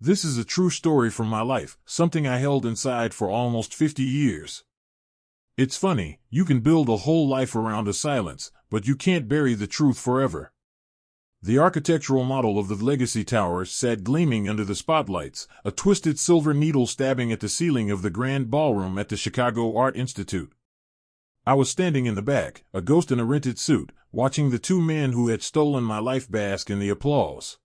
This is a true story from my life, something I held inside for almost 50 years. It's funny, you can build a whole life around a silence, but you can't bury the truth forever. The architectural model of the Legacy Tower sat gleaming under the spotlights, a twisted silver needle stabbing at the ceiling of the grand ballroom at the Chicago Art Institute. I was standing in the back, a ghost in a rented suit, watching the two men who had stolen my life bask in the applause.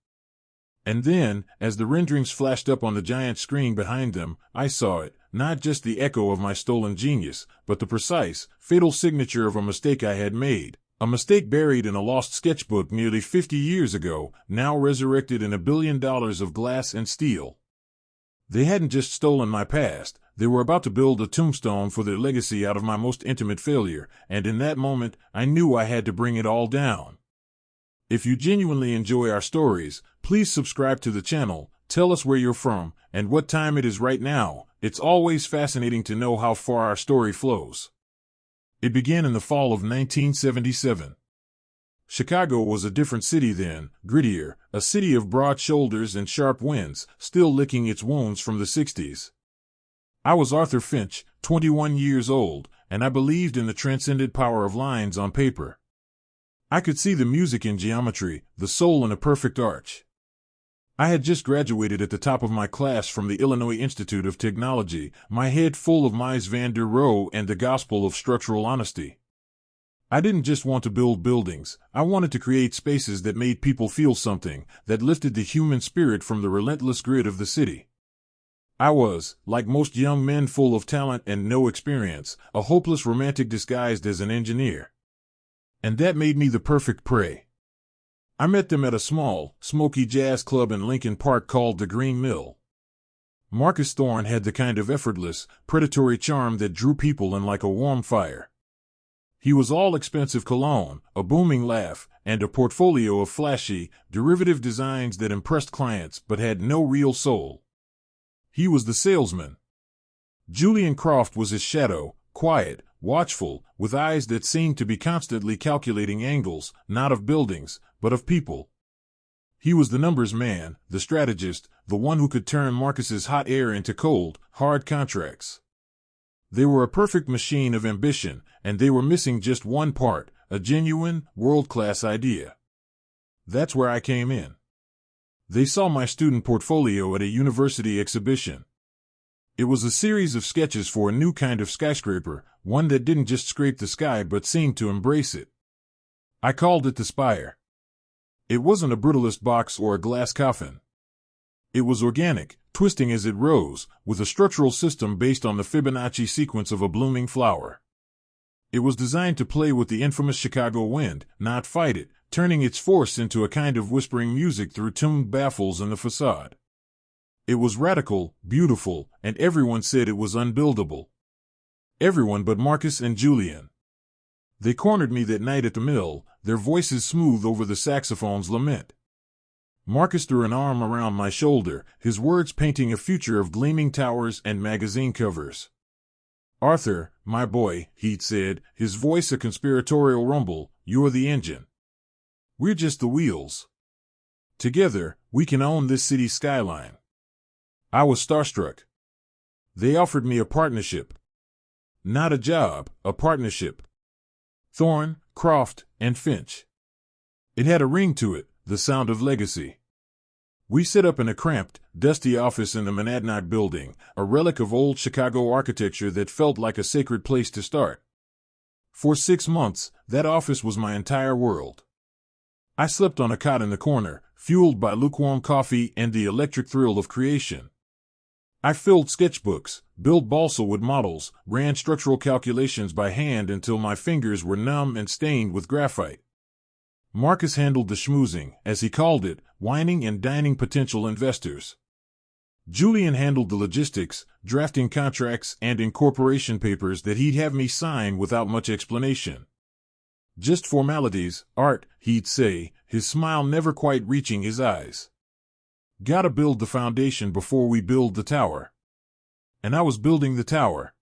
And then, as the renderings flashed up on the giant screen behind them, I saw it, not just the echo of my stolen genius, but the precise, fatal signature of a mistake I had made. A mistake buried in a lost sketchbook nearly 50 years ago, now resurrected in $1 billion of glass and steel. They hadn't just stolen my past, they were about to build a tombstone for their legacy out of my most intimate failure, and in that moment, I knew I had to bring it all down. If you genuinely enjoy our stories, please subscribe to the channel, tell us where you're from, and what time it is right now. It's always fascinating to know how far our story flows. It began in the fall of 1977. Chicago was a different city then, grittier, a city of broad shoulders and sharp winds, still licking its wounds from the 60s. I was Arthur Finch, 21 years old, and I believed in the transcendent power of lines on paper. I could see the music in geometry, the soul in a perfect arch. I had just graduated at the top of my class from the Illinois Institute of Technology, my head full of Mies van der Rohe and the gospel of structural honesty. I didn't just want to build buildings, I wanted to create spaces that made people feel something, that lifted the human spirit from the relentless grid of the city. I was, like most young men full of talent and no experience, a hopeless romantic disguised as an engineer. And that made me the perfect prey. I met them at a small, smoky jazz club in Lincoln Park called the Green Mill. Marcus Thorne had the kind of effortless, predatory charm that drew people in like a warm fire. He was all expensive cologne, a booming laugh, and a portfolio of flashy, derivative designs that impressed clients but had no real soul. He was the salesman. Julian Croft was his shadow, quiet, watchful, with eyes that seemed to be constantly calculating angles, not of buildings, but of people. He was the numbers man, the strategist, the one who could turn Marcus's hot air into cold, hard contracts. They were a perfect machine of ambition, and they were missing just one part, a genuine, world-class idea. That's where I came in. They saw my student portfolio at a university exhibition. It was a series of sketches for a new kind of skyscraper, one that didn't just scrape the sky but seemed to embrace it. I called it the Spire. It wasn't a brutalist box or a glass coffin. It was organic, twisting as it rose, with a structural system based on the Fibonacci sequence of a blooming flower. It was designed to play with the infamous Chicago wind, not fight it, turning its force into a kind of whispering music through tuned baffles in the facade. It was radical, beautiful, and everyone said it was unbuildable. Everyone but Marcus and Julian. They cornered me that night at the mill, their voices smooth over the saxophone's lament. Marcus threw an arm around my shoulder, his words painting a future of gleaming towers and magazine covers. "Arthur, my boy," he'd said, his voice a conspiratorial rumble, "you're the engine. We're just the wheels. Together, we can own this city's skyline." I was starstruck. They offered me a partnership. Not a job, a partnership. Thorne, Croft, and Finch. It had a ring to it, the sound of legacy. We set up in a cramped, dusty office in the Monadnock building, a relic of old Chicago architecture that felt like a sacred place to start. For 6 months, that office was my entire world. I slept on a cot in the corner, fueled by lukewarm coffee and the electric thrill of creation. I filled sketchbooks, built balsa wood models, ran structural calculations by hand until my fingers were numb and stained with graphite. Marcus handled the schmoozing, as he called it, whining and dining potential investors. Julian handled the logistics, drafting contracts and incorporation papers that he'd have me sign without much explanation. "Just formalities, Art," he'd say, his smile never quite reaching his eyes. "Gotta build the foundation before we build the tower." And I was building the tower.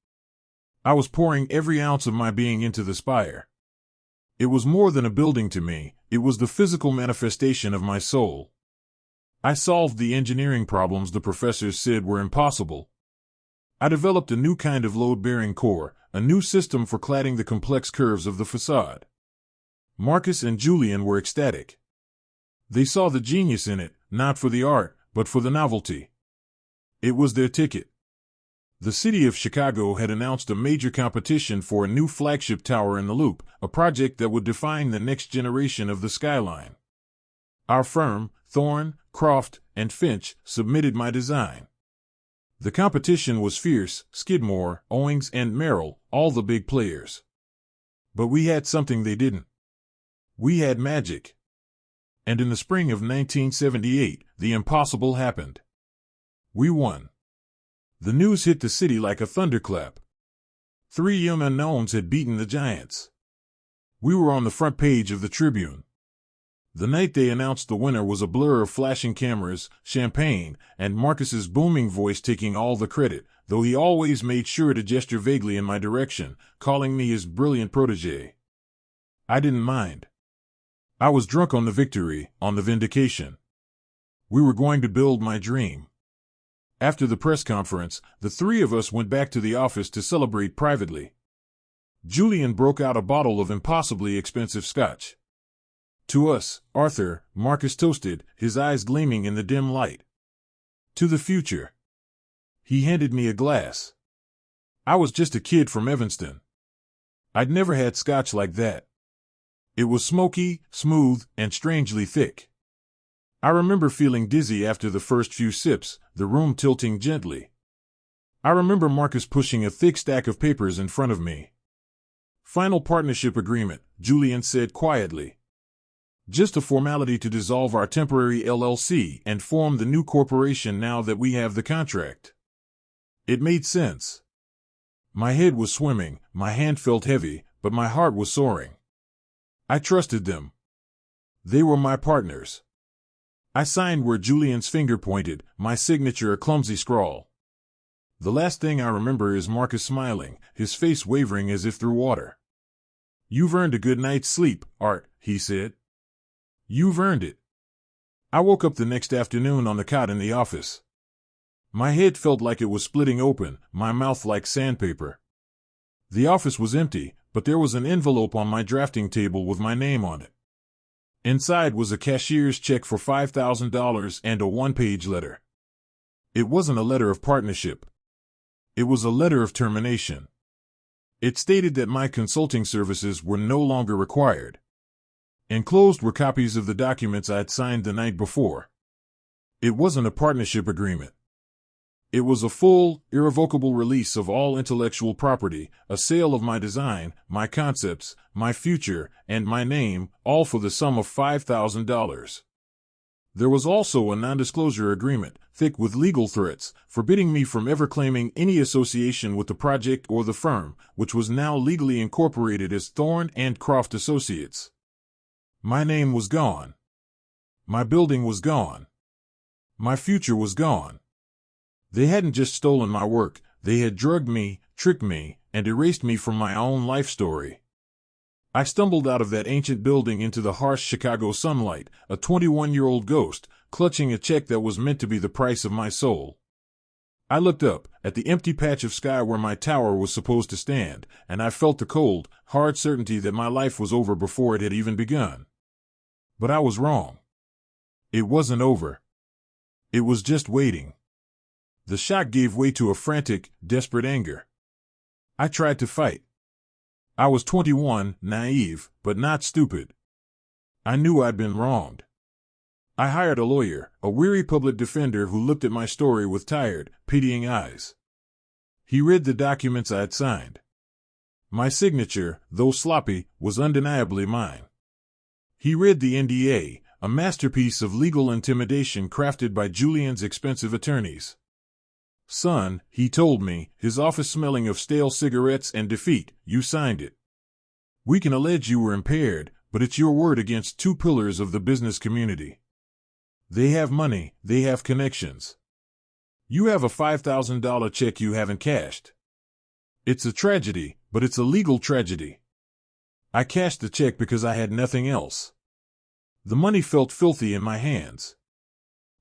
I was pouring every ounce of my being into the spire. It was more than a building to me, it was the physical manifestation of my soul. I solved the engineering problems the professors said were impossible. I developed a new kind of load-bearing core, a new system for cladding the complex curves of the facade. Marcus and Julian were ecstatic. They saw the genius in it, not for the art, but for the novelty. It was their ticket. The city of Chicago had announced a major competition for a new flagship tower in the Loop, a project that would define the next generation of the Skyline. Our firm, Thorne, Croft, and Finch, submitted my design. The competition was fierce: Skidmore, Owings, and Merrill, all the big players. But we had something they didn't. We had magic. And in the spring of 1978, the impossible happened. We won. The news hit the city like a thunderclap. 3 young unknowns had beaten the giants. We were on the front page of the Tribune. The night they announced the winner was a blur of flashing cameras, champagne, and Marcus's booming voice taking all the credit, though he always made sure to gesture vaguely in my direction, calling me his brilliant protege. I didn't mind. I was drunk on the victory, on the vindication. We were going to build my dream. After the press conference, the 3 of us went back to the office to celebrate privately. Julian broke out a bottle of impossibly expensive scotch. To us, Arthur, Marcus toasted, his eyes gleaming in the dim light. To the future. He handed me a glass. I was just a kid from Evanston. I'd never had scotch like that. It was smoky, smooth, and strangely thick. I remember feeling dizzy after the first few sips, the room tilting gently. I remember Marcus pushing a thick stack of papers in front of me. Final partnership agreement, Julian said quietly. Just a formality to dissolve our temporary LLC and form the new corporation now that we have the contract. It made sense. My head was swimming, my hand felt heavy, but my heart was soaring. I trusted them. They were my partners. I signed where Julian's finger pointed, my signature a clumsy scrawl. The last thing I remember is Marcus smiling, his face wavering as if through water. "You've earned a good night's sleep, Art," he said. "You've earned it." I woke up the next afternoon on the cot in the office. My head felt like it was splitting open, my mouth like sandpaper. The office was empty, but there was an envelope on my drafting table with my name on it. Inside was a cashier's check for $5,000 and a 1-page letter. It wasn't a letter of partnership. It was a letter of termination. It stated that my consulting services were no longer required. Enclosed were copies of the documents I'd signed the night before. It wasn't a partnership agreement. It was a full, irrevocable release of all intellectual property, a sale of my design, my concepts, my future, and my name, all for the sum of $5,000. There was also a non-disclosure agreement, thick with legal threats, forbidding me from ever claiming any association with the project or the firm, which was now legally incorporated as Thorne and Croft Associates. My name was gone. My building was gone. My future was gone. They hadn't just stolen my work, they had drugged me, tricked me, and erased me from my own life story. I stumbled out of that ancient building into the harsh Chicago sunlight, a 21-year-old ghost, clutching a check that was meant to be the price of my soul. I looked up, at the empty patch of sky where my tower was supposed to stand, and I felt the cold, hard certainty that my life was over before it had even begun. But I was wrong. It wasn't over. It was just waiting. The shock gave way to a frantic, desperate anger. I tried to fight. I was 21, naive, but not stupid. I knew I'd been wronged. I hired a lawyer, a weary public defender who looked at my story with tired, pitying eyes. He read the documents I'd signed. My signature, though sloppy, was undeniably mine. He read the NDA, a masterpiece of legal intimidation crafted by Julian's expensive attorneys. "Son," he told me, his office smelling of stale cigarettes and defeat, "you signed it. We can allege you were impaired, but it's your word against 2 pillars of the business community. They have money, they have connections. You have a $5,000 check you haven't cashed. It's a tragedy, but it's a legal tragedy. I cashed the check because I had nothing else. The money felt filthy in my hands.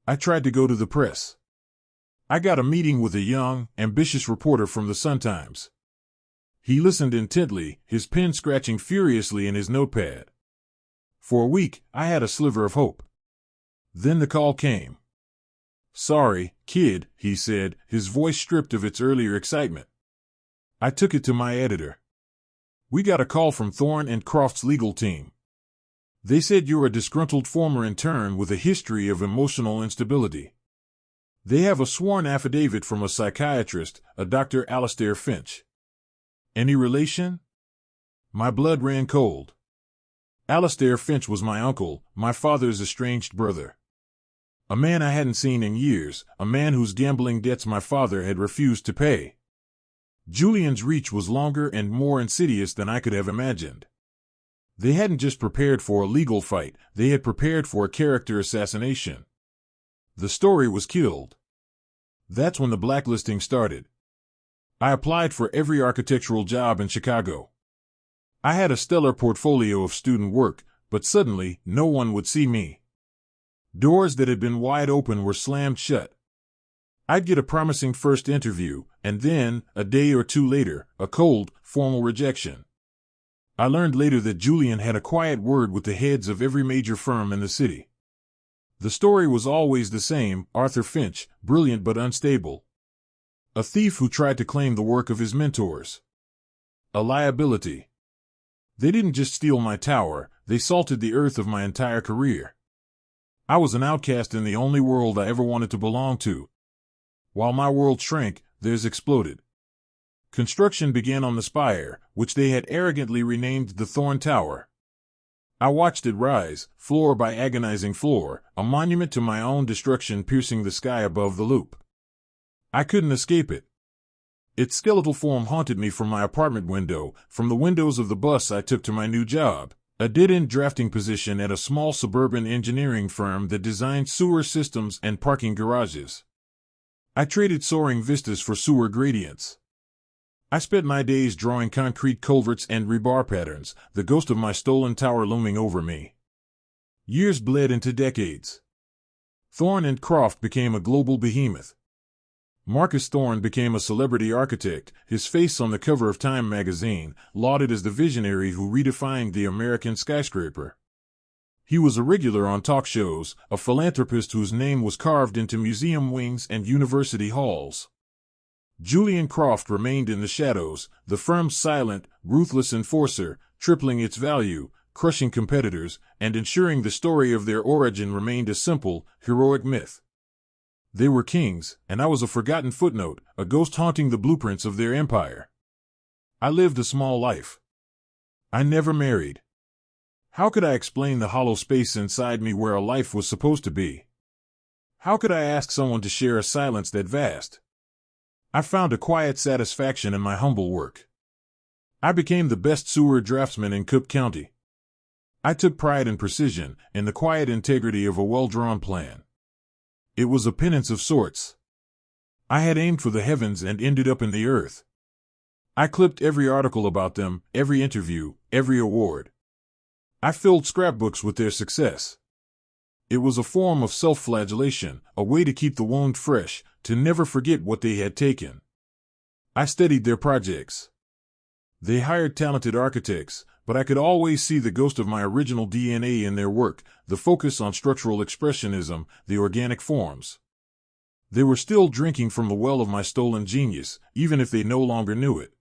I tried to go to the press. I got a meeting with a young, ambitious reporter from the Sun-Times. He listened intently, his pen scratching furiously in his notepad. For a week, I had a sliver of hope. Then the call came. "Sorry, kid," he said, his voice stripped of its earlier excitement. I took it to my editor. "We got a call from Thorne and Croft's legal team. They said you're a disgruntled former intern with a history of emotional instability. They have a sworn affidavit from a psychiatrist, a Dr. Alastair Finch. Any relation?" My blood ran cold. Alastair Finch was my uncle, my father's estranged brother. A man I hadn't seen in years, a man whose gambling debts my father had refused to pay. Julian's reach was longer and more insidious than I could have imagined. They hadn't just prepared for a legal fight, they had prepared for a character assassination. The story was killed. That's when the blacklisting started. I applied for every architectural job in Chicago. I had a stellar portfolio of student work, but suddenly, no one would see me. Doors that had been wide open were slammed shut. I'd get a promising first interview, and then, a day or two later, a cold, formal rejection. I learned later that Julian had a quiet word with the heads of every major firm in the city. The story was always the same: Arthur Finch, brilliant but unstable. A thief who tried to claim the work of his mentors. A liability. They didn't just steal my tower, they salted the earth of my entire career. I was an outcast in the only world I ever wanted to belong to. While my world shrank, theirs exploded. Construction began on the spire, which they had arrogantly renamed the Thorne Tower. I watched it rise, floor by agonizing floor, a monument to my own destruction piercing the sky above the loop. I couldn't escape it. Its skeletal form haunted me from my apartment window, from the windows of the bus I took to my new job, a dead-end drafting position at a small suburban engineering firm that designed sewer systems and parking garages. I traded soaring vistas for sewer gradients. I spent my days drawing concrete culverts and rebar patterns, the ghost of my stolen tower looming over me. Years bled into decades. Thorne and Croft became a global behemoth. Marcus Thorne became a celebrity architect, his face on the cover of Time magazine, lauded as the visionary who redefined the American skyscraper. He was a regular on talk shows, a philanthropist whose name was carved into museum wings and university halls. Julian Croft remained in the shadows, the firm's silent, ruthless enforcer, tripling its value, crushing competitors, and ensuring the story of their origin remained a simple, heroic myth. They were kings, and I was a forgotten footnote, a ghost haunting the blueprints of their empire. I lived a small life. I never married. How could I explain the hollow space inside me where a life was supposed to be? How could I ask someone to share a silence that vast? I found a quiet satisfaction in my humble work. I became the best sewer draftsman in Cook County. I took pride in precision, in the quiet integrity of a well-drawn plan. It was a penance of sorts. I had aimed for the heavens and ended up in the earth. I clipped every article about them, every interview, every award. I filled scrapbooks with their success. It was a form of self-flagellation, a way to keep the wound fresh, to never forget what they had taken. I studied their projects. They hired talented architects, but I could always see the ghost of my original DNA in their work, the focus on structural expressionism, the organic forms. They were still drinking from the well of my stolen genius, even if they no longer knew it.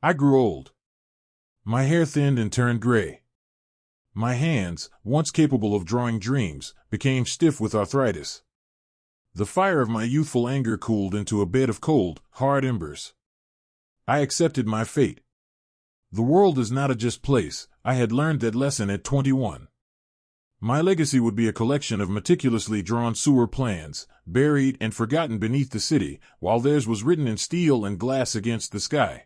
I grew old. My hair thinned and turned gray. My hands, once capable of drawing dreams, became stiff with arthritis. The fire of my youthful anger cooled into a bed of cold, hard embers. I accepted my fate. The world is not a just place. I had learned that lesson at 21. My legacy would be a collection of meticulously drawn sewer plans, buried and forgotten beneath the city, while theirs was written in steel and glass against the sky.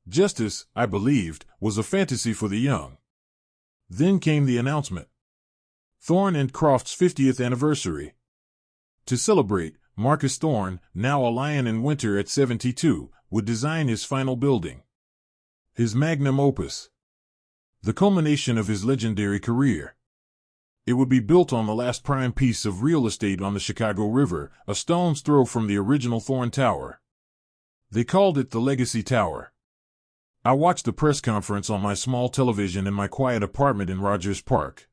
Justice, I believed, was a fantasy for the young. Then came the announcement. Thorne and Croft's 50th anniversary. To celebrate, Marcus Thorne, now a lion in winter at 72, would design his final building. His magnum opus. The culmination of his legendary career. It would be built on the last prime piece of real estate on the Chicago River, a stone's throw from the original Thorne Tower. They called it the Legacy Tower. I watched the press conference on my small television in my quiet apartment in Rogers Park.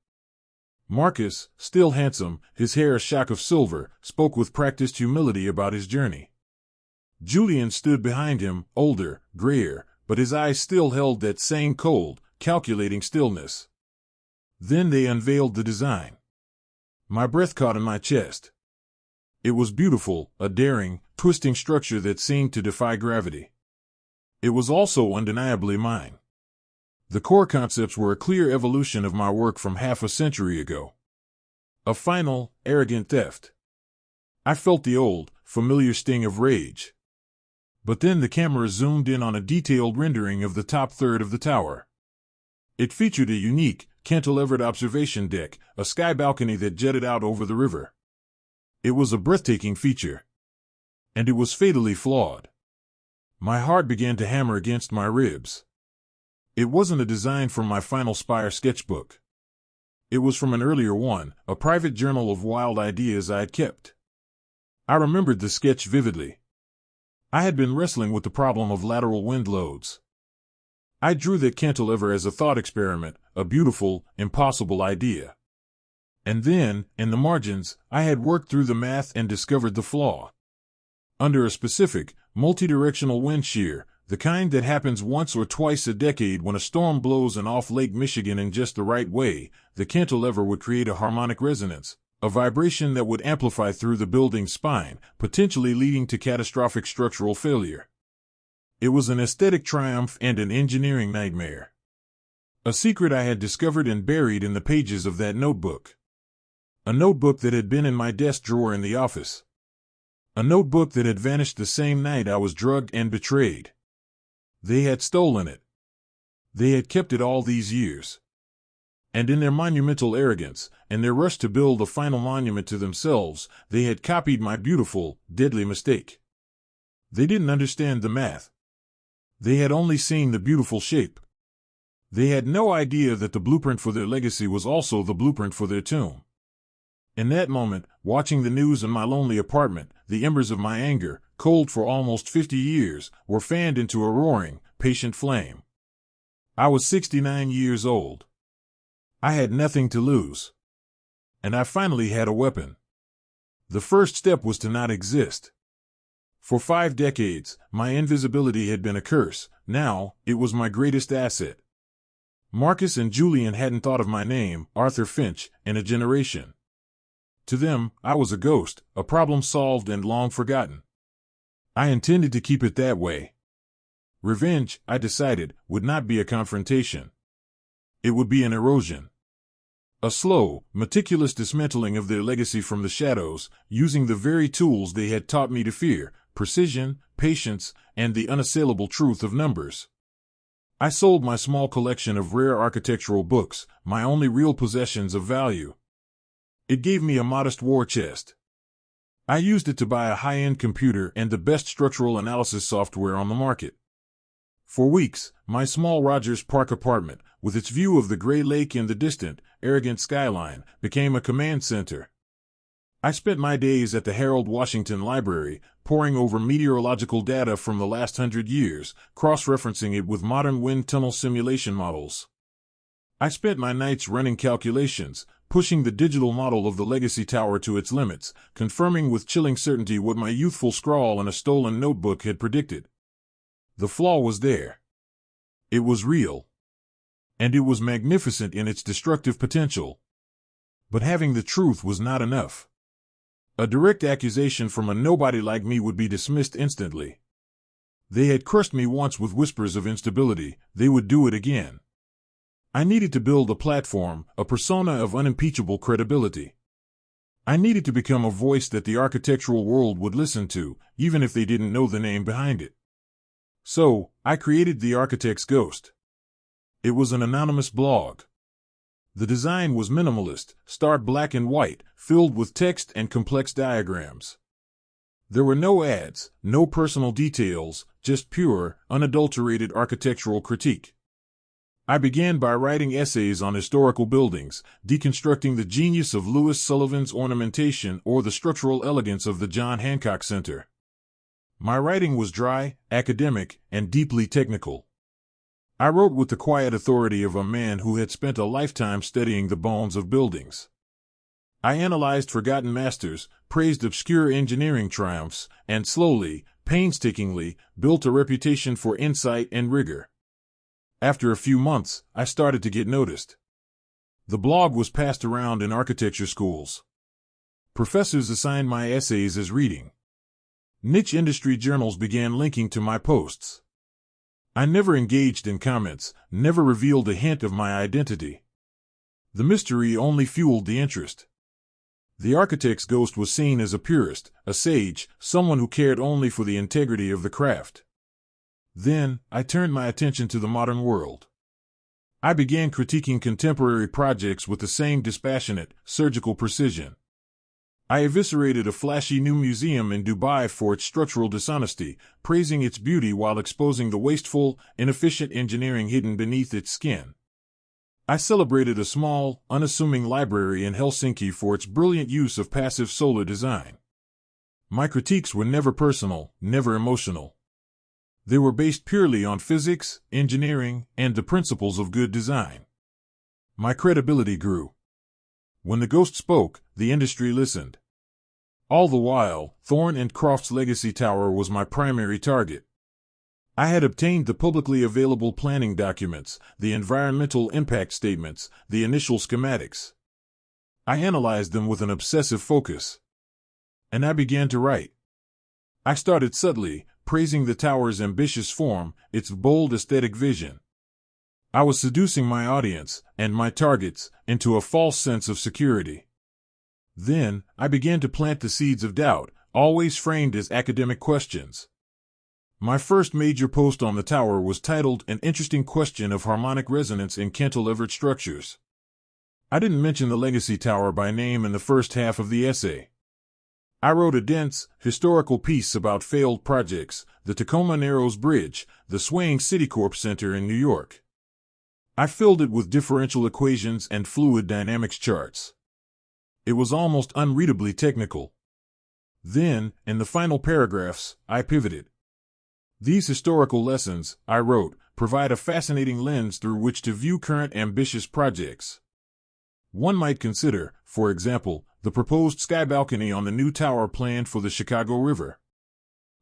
Marcus, still handsome, his hair a shock of silver, spoke with practiced humility about his journey. Julian stood behind him, older, grayer, but his eyes still held that same cold, calculating stillness. Then they unveiled the design. My breath caught in my chest. It was beautiful, a daring, twisting structure that seemed to defy gravity. It was also undeniably mine. The core concepts were a clear evolution of my work from half a century ago. A final, arrogant theft. I felt the old, familiar sting of rage. But then the camera zoomed in on a detailed rendering of the top third of the tower. It featured a unique, cantilevered observation deck, a sky balcony that jutted out over the river. It was a breathtaking feature. And it was fatally flawed. My heart began to hammer against my ribs. It wasn't a design from my final Spire sketchbook. It was from an earlier one, a private journal of wild ideas I had kept. I remembered the sketch vividly. I had been wrestling with the problem of lateral wind loads. I drew that cantilever as a thought experiment, a beautiful, impossible idea. And then, in the margins, I had worked through the math and discovered the flaw. Under a specific, multidirectional wind shear, the kind that happens once or twice a decade when a storm blows in off Lake Michigan in just the right way, the cantilever would create a harmonic resonance, a vibration that would amplify through the building's spine, potentially leading to catastrophic structural failure. It was an aesthetic triumph and an engineering nightmare. A secret I had discovered and buried in the pages of that notebook. A notebook that had been in my desk drawer in the office. A notebook that had vanished the same night I was drugged and betrayed. They had stolen it. They had kept it all these years. And in their monumental arrogance, and their rush to build a final monument to themselves, they had copied my beautiful, deadly mistake. They didn't understand the math. They had only seen the beautiful shape. They had no idea that the blueprint for their legacy was also the blueprint for their tomb. In that moment, watching the news in my lonely apartment, the embers of my anger, cold for almost 50 years, were fanned into a roaring, patient flame. I was 69 years old. I had nothing to lose. And I finally had a weapon. The first step was to not exist. For 5 decades, my invisibility had been a curse. Now, it was my greatest asset. Marcus and Julian hadn't thought of my name, Arthur Finch, in a generation. To them, I was a ghost, a problem solved and long forgotten. I intended to keep it that way. Revenge, I decided, would not be a confrontation. It would be an erosion. A slow, meticulous dismantling of their legacy from the shadows, using the very tools they had taught me to fear, precision, patience, and the unassailable truth of numbers. I sold my small collection of rare architectural books, my only real possessions of value. It gave me a modest war chest. I used it to buy a high-end computer and the best structural analysis software on the market. For weeks, my small Rogers Park apartment, with its view of the gray lake and the distant, arrogant skyline, became a command center. I spent my days at the Harold Washington Library, poring over meteorological data from the last 100 years, cross-referencing it with modern wind tunnel simulation models. I spent my nights running calculations, pushing the digital model of the Legacy Tower to its limits, confirming with chilling certainty what my youthful scrawl in a stolen notebook had predicted. The flaw was there. It was real. And it was magnificent in its destructive potential. But having the truth was not enough. A direct accusation from a nobody like me would be dismissed instantly. They had crushed me once with whispers of instability, they would do it again. I needed to build a platform, a persona of unimpeachable credibility. I needed to become a voice that the architectural world would listen to, even if they didn't know the name behind it. So, I created The Architect's Ghost. It was an anonymous blog. The design was minimalist, stark black and white, filled with text and complex diagrams. There were no ads, no personal details, just pure, unadulterated architectural critique. I began by writing essays on historical buildings, deconstructing the genius of Louis Sullivan's ornamentation or the structural elegance of the John Hancock Center. My writing was dry, academic, and deeply technical. I wrote with the quiet authority of a man who had spent a lifetime studying the bones of buildings. I analyzed forgotten masters, praised obscure engineering triumphs, and slowly, painstakingly, built a reputation for insight and rigor. After a few months, I started to get noticed. The blog was passed around in architecture schools. Professors assigned my essays as reading. Niche industry journals began linking to my posts. I never engaged in comments, never revealed a hint of my identity. The mystery only fueled the interest. The architect's ghost was seen as a purist, a sage, someone who cared only for the integrity of the craft. Then, I turned my attention to the modern world. I began critiquing contemporary projects with the same dispassionate, surgical precision. I eviscerated a flashy new museum in Dubai for its structural dishonesty, praising its beauty while exposing the wasteful, inefficient engineering hidden beneath its skin. I celebrated a small, unassuming library in Helsinki for its brilliant use of passive solar design. My critiques were never personal, never emotional. They were based purely on physics, engineering, and the principles of good design. My credibility grew. When the ghost spoke, the industry listened. All the while, Thorne and Croft's Legacy Tower was my primary target. I had obtained the publicly available planning documents, the environmental impact statements, the initial schematics. I analyzed them with an obsessive focus. And I began to write. I started subtly, praising the tower's ambitious form, its bold aesthetic vision. I was seducing my audience, and my targets, into a false sense of security. Then, I began to plant the seeds of doubt, always framed as academic questions. My first major post on the tower was titled An Interesting Question of Harmonic Resonance in Cantilevered Structures. I didn't mention the Legacy Tower by name in the first half of the essay. I wrote a dense, historical piece about failed projects, the Tacoma Narrows Bridge, the swaying Citicorp Center in New York. I filled it with differential equations and fluid dynamics charts. It was almost unreadably technical. Then, in the final paragraphs, I pivoted. These historical lessons, I wrote, provide a fascinating lens through which to view current ambitious projects. One might consider, for example, the proposed sky balcony on the new tower planned for the Chicago River.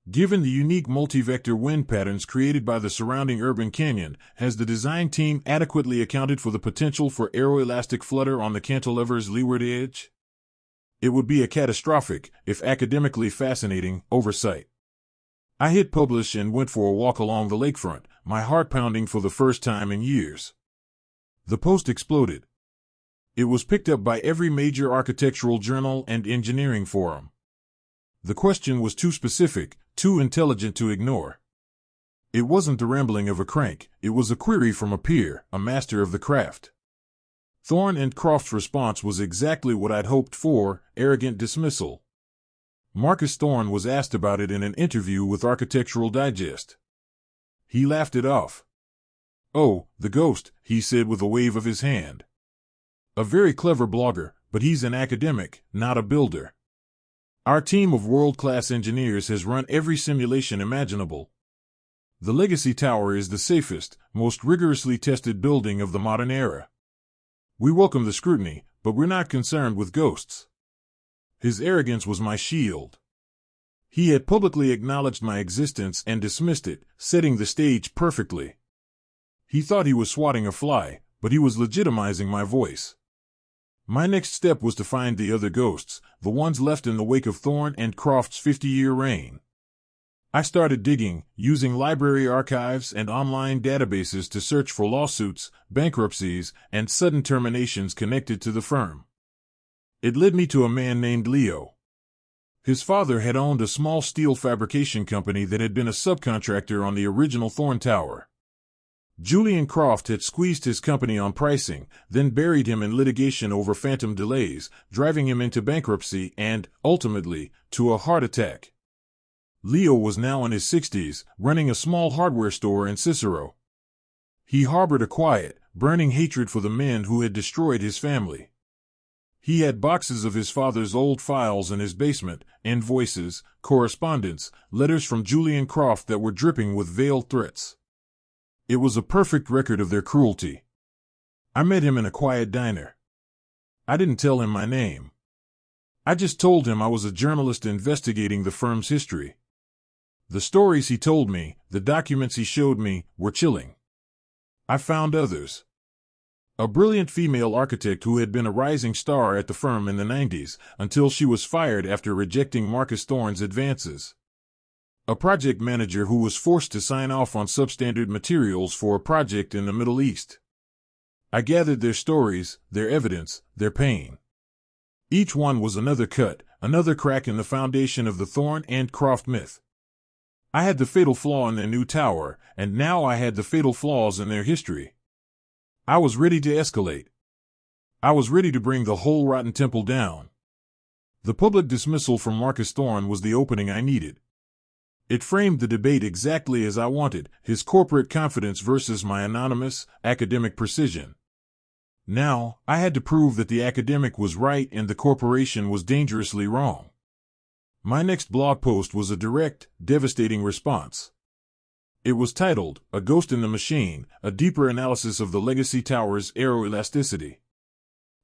Given the unique multi-vector wind patterns created by the surrounding urban canyon, has the design team adequately accounted for the potential for aeroelastic flutter on the cantilever's leeward edge? It would be a catastrophic, if academically fascinating, oversight. I hit publish and went for a walk along the lakefront, my heart pounding for the first time in years. The post exploded. It was picked up by every major architectural journal and engineering forum. The question was too specific, too intelligent to ignore. It wasn't the rambling of a crank, it was a query from a peer, a master of the craft. Thorne and Croft's response was exactly what I'd hoped for, arrogant dismissal. Marcus Thorne was asked about it in an interview with Architectural Digest. He laughed it off. "Oh, the ghost," he said with a wave of his hand. "A very clever blogger, but he's an academic, not a builder. Our team of world-class engineers has run every simulation imaginable. The Legacy Tower is the safest, most rigorously tested building of the modern era. We welcome the scrutiny, but we're not concerned with ghosts." His arrogance was my shield. He had publicly acknowledged my existence and dismissed it, setting the stage perfectly. He thought he was swatting a fly, but he was legitimizing my voice. My next step was to find the other ghosts, the ones left in the wake of Thorne and Croft's 50-year reign. I started digging, using library archives and online databases to search for lawsuits, bankruptcies, and sudden terminations connected to the firm. It led me to a man named Leo. His father had owned a small steel fabrication company that had been a subcontractor on the original Thorne Tower. Julian Croft had squeezed his company on pricing, then buried him in litigation over phantom delays, driving him into bankruptcy and, ultimately, to a heart attack. Leo was now in his 60s, running a small hardware store in Cicero. He harbored a quiet, burning hatred for the men who had destroyed his family. He had boxes of his father's old files in his basement, invoices, correspondence, letters from Julian Croft that were dripping with veiled threats. It was a perfect record of their cruelty. I met him in a quiet diner. I didn't tell him my name. I just told him I was a journalist investigating the firm's history. The stories he told me, the documents he showed me, were chilling. I found others. A brilliant female architect who had been a rising star at the firm in the 90s, until she was fired after rejecting Marcus Thorne's advances. A project manager who was forced to sign off on substandard materials for a project in the Middle East. I gathered their stories, their evidence, their pain. Each one was another cut, another crack in the foundation of the Thorne and Croft myth. I had the fatal flaw in their new tower, and now I had the fatal flaws in their history. I was ready to escalate. I was ready to bring the whole rotten temple down. The public dismissal from Marcus Thorne was the opening I needed. It framed the debate exactly as I wanted, his corporate confidence versus my anonymous, academic precision. Now, I had to prove that the academic was right and the corporation was dangerously wrong. My next blog post was a direct, devastating response. It was titled, A Ghost in the Machine, a deeper analysis of the Legacy Tower's aeroelasticity.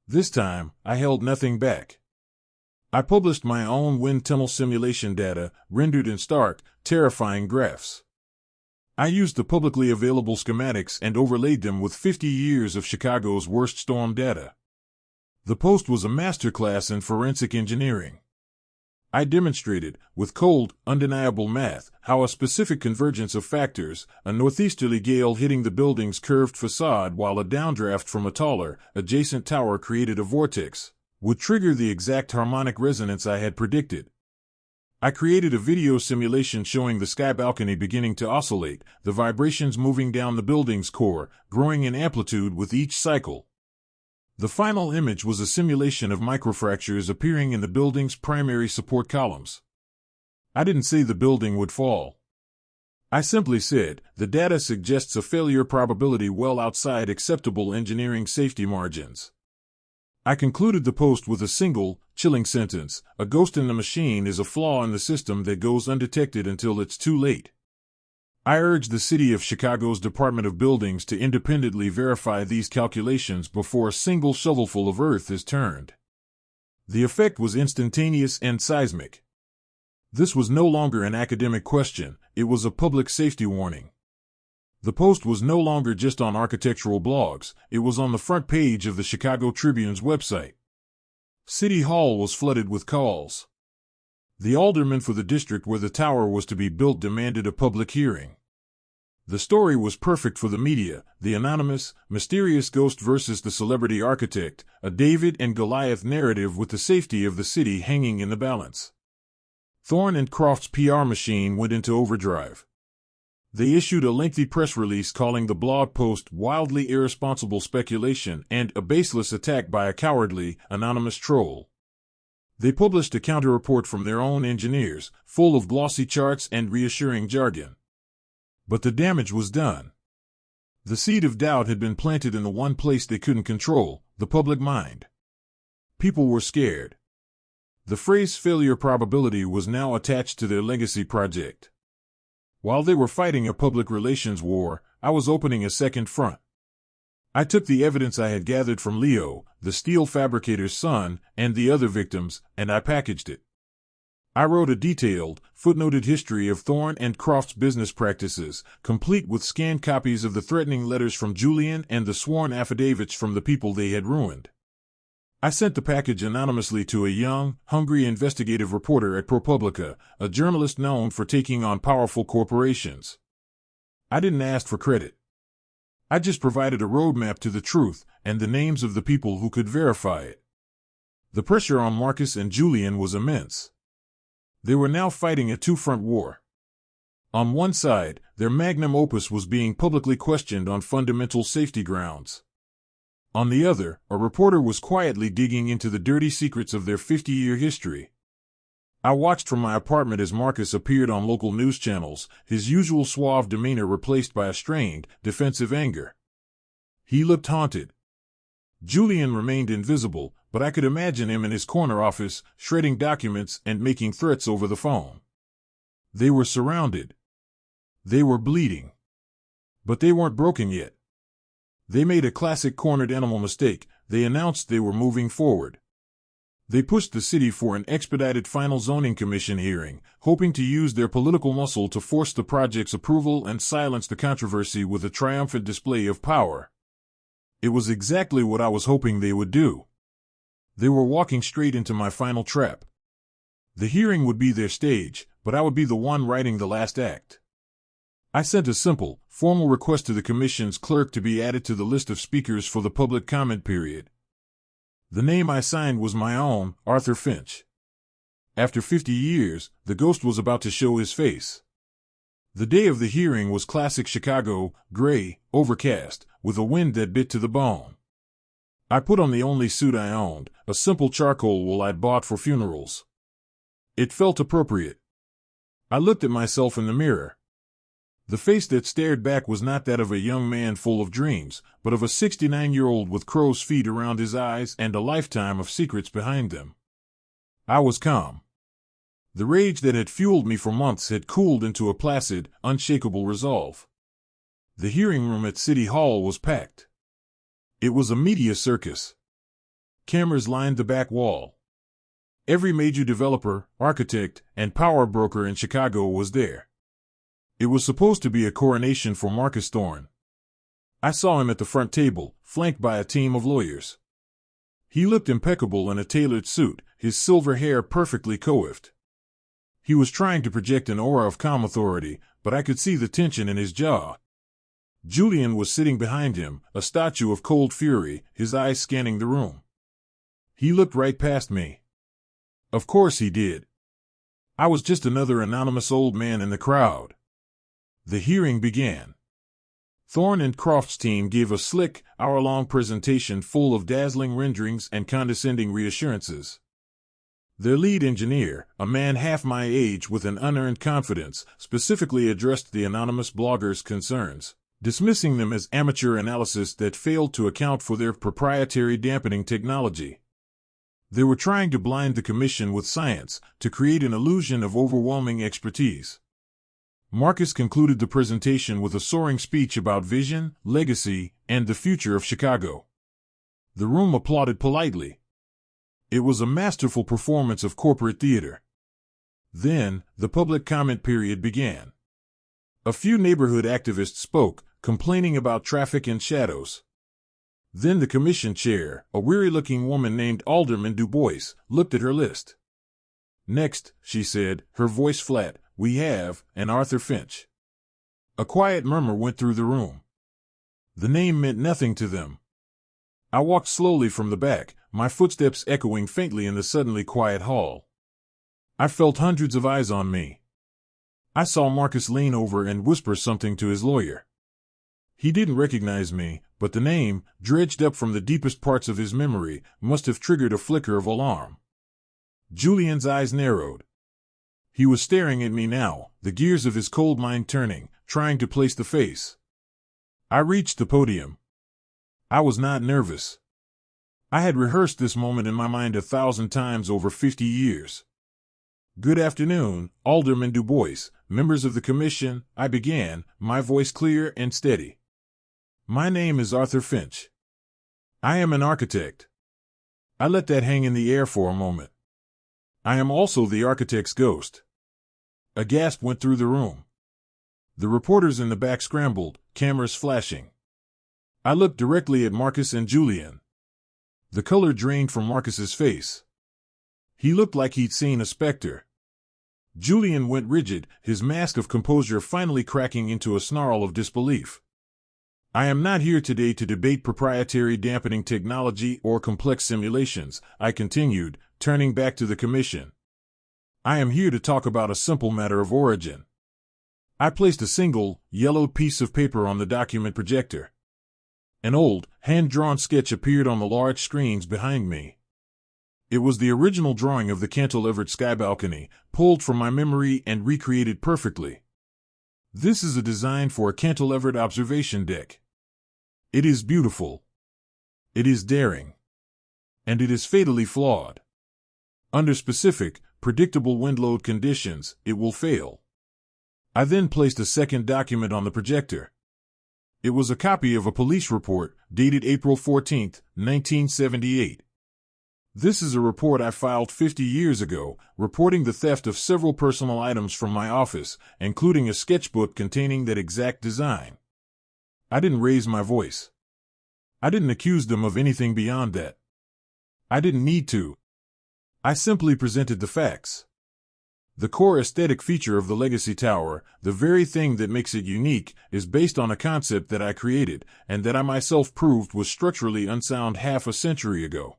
This time, I held nothing back. I published my own wind tunnel simulation data, rendered in stark, terrifying graphs. I used the publicly available schematics and overlaid them with 50 years of Chicago's worst storm data. The post was a masterclass in forensic engineering. I demonstrated, with cold, undeniable math, how a specific convergence of factors, a northeasterly gale hitting the building's curved facade while a downdraft from a taller, adjacent tower created a vortex, would trigger the exact harmonic resonance I had predicted. I created a video simulation showing the sky balcony beginning to oscillate, the vibrations moving down the building's core, growing in amplitude with each cycle. The final image was a simulation of microfractures appearing in the building's primary support columns. I didn't say the building would fall. I simply said, the data suggests a failure probability well outside acceptable engineering safety margins. I concluded the post with a single, chilling sentence: a ghost in the machine is a flaw in the system that goes undetected until it's too late. I urge the City of Chicago's Department of Buildings to independently verify these calculations before a single shovelful of earth is turned. The effect was instantaneous and seismic. This was no longer an academic question, it was a public safety warning. The post was no longer just on architectural blogs, it was on the front page of the Chicago Tribune's website. City Hall was flooded with calls. The alderman for the district where the tower was to be built demanded a public hearing. The story was perfect for the media, the anonymous, mysterious ghost versus the celebrity architect, a David and Goliath narrative with the safety of the city hanging in the balance. Thorne and Croft's PR machine went into overdrive. They issued a lengthy press release calling the blog post wildly irresponsible speculation and a baseless attack by a cowardly, anonymous troll. They published a counter-report from their own engineers, full of glossy charts and reassuring jargon. But the damage was done. The seed of doubt had been planted in the one place they couldn't control, the public mind. People were scared. The phrase failure probability was now attached to their legacy project. While they were fighting a public relations war, I was opening a second front. I took the evidence I had gathered from Leo, the steel fabricator's son, and the other victims, and I packaged it. I wrote a detailed, footnoted history of Thorne and Croft's business practices, complete with scanned copies of the threatening letters from Julian and the sworn affidavits from the people they had ruined. I sent the package anonymously to a young, hungry investigative reporter at ProPublica, a journalist known for taking on powerful corporations. I didn't ask for credit. I just provided a roadmap to the truth and the names of the people who could verify it. The pressure on Marcus and Julian was immense. They were now fighting a two-front war. On one side, their magnum opus was being publicly questioned on fundamental safety grounds. On the other, a reporter was quietly digging into the dirty secrets of their 50-year history. I watched from my apartment as Marcus appeared on local news channels, his usual suave demeanor replaced by a strained, defensive anger. He looked haunted. Julian remained invisible, but I could imagine him in his corner office, shredding documents and making threats over the phone. They were surrounded. They were bleeding. But they weren't broken yet. They made a classic cornered animal mistake. They announced they were moving forward. They pushed the city for an expedited final zoning commission hearing, hoping to use their political muscle to force the project's approval and silence the controversy with a triumphant display of power. It was exactly what I was hoping they would do. They were walking straight into my final trap. The hearing would be their stage, but I would be the one writing the last act. I sent a simple, formal request to the commission's clerk to be added to the list of speakers for the public comment period. The name I signed was my own, Arthur Finch. After 50 years, the ghost was about to show his face. The day of the hearing was classic Chicago, gray, overcast, with a wind that bit to the bone. I put on the only suit I owned, a simple charcoal wool I'd bought for funerals. It felt appropriate. I looked at myself in the mirror. The face that stared back was not that of a young man full of dreams, but of a 69-year-old with crow's feet around his eyes and a lifetime of secrets behind them. I was calm. The rage that had fueled me for months had cooled into a placid, unshakable resolve. The hearing room at City Hall was packed. It was a media circus. Cameras lined the back wall. Every major developer, architect, and power broker in Chicago was there. It was supposed to be a coronation for Marcus Thorne. I saw him at the front table, flanked by a team of lawyers. He looked impeccable in a tailored suit, his silver hair perfectly coiffed. He was trying to project an aura of calm authority, but I could see the tension in his jaw. Julian was sitting behind him, a statue of cold fury, his eyes scanning the room. He looked right past me. Of course he did. I was just another anonymous old man in the crowd. The hearing began. Thorne and Croft's team gave a slick, hour-long presentation full of dazzling renderings and condescending reassurances. Their lead engineer, a man half my age with an unearned confidence, specifically addressed the anonymous bloggers' concerns, dismissing them as amateur analysis that failed to account for their proprietary dampening technology. They were trying to blind the commission with science, to create an illusion of overwhelming expertise. Marcus concluded the presentation with a soaring speech about vision, legacy, and the future of Chicago. The room applauded politely. It was a masterful performance of corporate theater. Then, the public comment period began. A few neighborhood activists spoke, complaining about traffic and shadows. Then the commission chair, a weary-looking woman named Alderman Du Bois, looked at her list. "Next," she said, her voice flat, "we have an Arthur Finch." A quiet murmur went through the room. The name meant nothing to them. I walked slowly from the back, my footsteps echoing faintly in the suddenly quiet hall. I felt hundreds of eyes on me. I saw Marcus lean over and whisper something to his lawyer. He didn't recognize me, but the name, dredged up from the deepest parts of his memory, must have triggered a flicker of alarm. Julian's eyes narrowed. He was staring at me now, the gears of his cold mind turning, trying to place the face. I reached the podium. I was not nervous. I had rehearsed this moment in my mind 1,000 times over 50 years. "Good afternoon, Alderman Du Bois, members of the commission," I began, my voice clear and steady. "My name is Arthur Finch. I am an architect." I let that hang in the air for a moment. "I am also the architect's ghost." A gasp went through the room. The reporters in the back scrambled, cameras flashing. I looked directly at Marcus and Julian. The color drained from Marcus's face. He looked like he'd seen a specter. Julian went rigid, his mask of composure finally cracking into a snarl of disbelief. "I am not here today to debate proprietary dampening technology or complex simulations," I continued, turning back to the commission. "I am here to talk about a simple matter of origin." I placed a single, yellowed piece of paper on the document projector. An old, hand-drawn sketch appeared on the large screens behind me. It was the original drawing of the cantilevered sky balcony, pulled from my memory and recreated perfectly. "This is a design for a cantilevered observation deck." It is beautiful. It is daring. And it is fatally flawed. Under specific, predictable windload conditions, it will fail. I then placed a second document on the projector. It was a copy of a police report dated April 14, 1978. This is a report I filed 50 years ago, reporting the theft of several personal items from my office, including a sketchbook containing that exact design. I didn't raise my voice. I didn't accuse them of anything beyond that. I didn't need to. I simply presented the facts. The core aesthetic feature of the Legacy Tower, the very thing that makes it unique, is based on a concept that I created, and that I myself proved was structurally unsound half a century ago.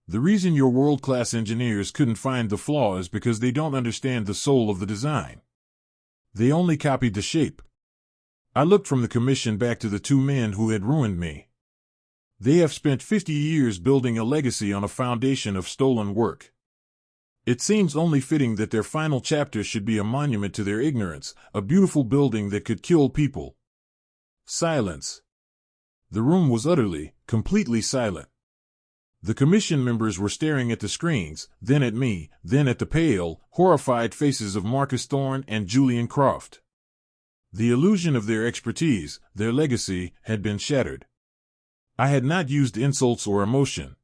The reason your world-class engineers couldn't find the flaw is because they don't understand the soul of the design. They only copied the shape. I looked from the commission back to the two men who had ruined me. They have spent 50 years building a legacy on a foundation of stolen work. It seems only fitting that their final chapter should be a monument to their ignorance, a beautiful building that could kill people. Silence. The room was utterly, completely silent. The commission members were staring at the screens, then at me, then at the pale, horrified faces of Marcus Thorne and Julian Croft. The illusion of their expertise, their legacy, had been shattered. I had not used insults or emotion.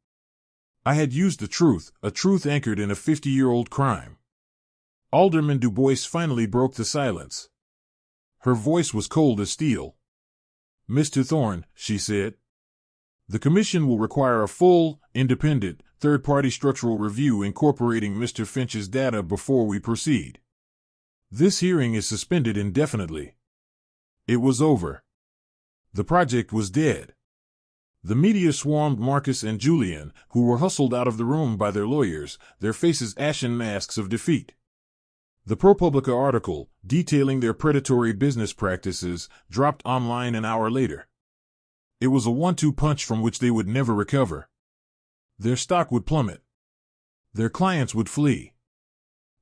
I had used the truth, a truth anchored in a 50-year-old crime. Alderman Du Bois finally broke the silence. Her voice was cold as steel. "Mr. Thorne," she said, "the Commission will require a full, independent, third-party structural review incorporating Mr. Finch's data before we proceed. This hearing is suspended indefinitely." It was over. The project was dead. The media swarmed Marcus and Julian, who were hustled out of the room by their lawyers, their faces ashen masks of defeat. The ProPublica article, detailing their predatory business practices, dropped online an hour later. It was a 1-2 punch from which they would never recover. Their stock would plummet. Their clients would flee.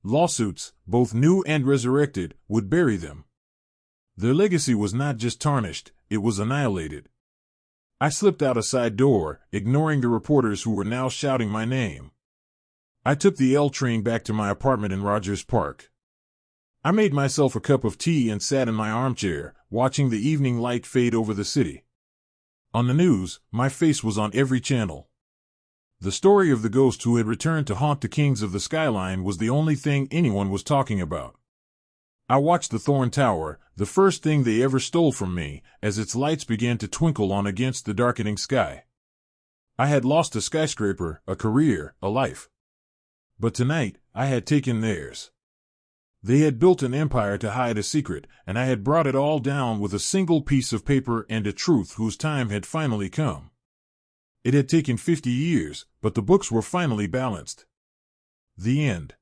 Lawsuits, both new and resurrected, would bury them. Their legacy was not just tarnished, it was annihilated. I slipped out a side door, ignoring the reporters who were now shouting my name. I took the L train back to my apartment in Rogers Park. I made myself a cup of tea and sat in my armchair, watching the evening light fade over the city. On the news, my face was on every channel. The story of the ghost who had returned to haunt the kings of the Skyline was the only thing anyone was talking about. I watched the Thorne Tower, the first thing they ever stole from me, as its lights began to twinkle on against the darkening sky. I had lost a skyscraper, a career, a life. But tonight, I had taken theirs. They had built an empire to hide a secret, and I had brought it all down with a single piece of paper and a truth whose time had finally come. It had taken 50 years, but the books were finally balanced. The end.